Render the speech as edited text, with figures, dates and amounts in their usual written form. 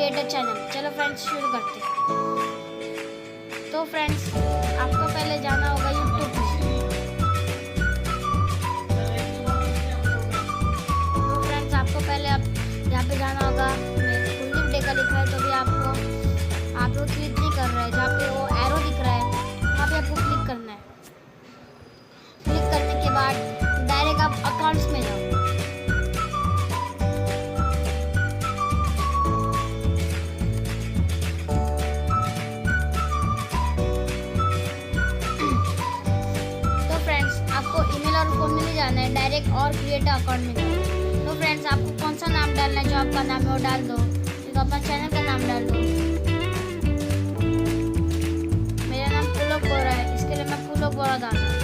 Create a channel. चलो friends शुरू करते हैं। तो फ्रेंड्स आपको पहले जाना होगा यूट्यूब पे। तो फ्रेंड्स आपको पहले यहाँ पे जाना होगा। कुलदीप डेका लिखा है तो भी आप लोग क्लिक नहीं कर रहे हैं। जहाँ पे वो एरो दिख रहा है वहाँ पे आपको क्लिक करना है। क्लिक करने के बाद डायरेक्ट आप अकाउंट्स में जाओ। फोन में नहीं जाना है, डायरेक्ट और क्रिएट अकाउंट में जाना है। तो फ्रेंड्स आपको कौन सा नाम डालना है, जो आपका नाम है वो डाल दो। तो अपना चैनल का नाम डाल दो। मेरा नाम पुलो बोरा है, इसके लिए मैं पुलो बोरा डालूंगा।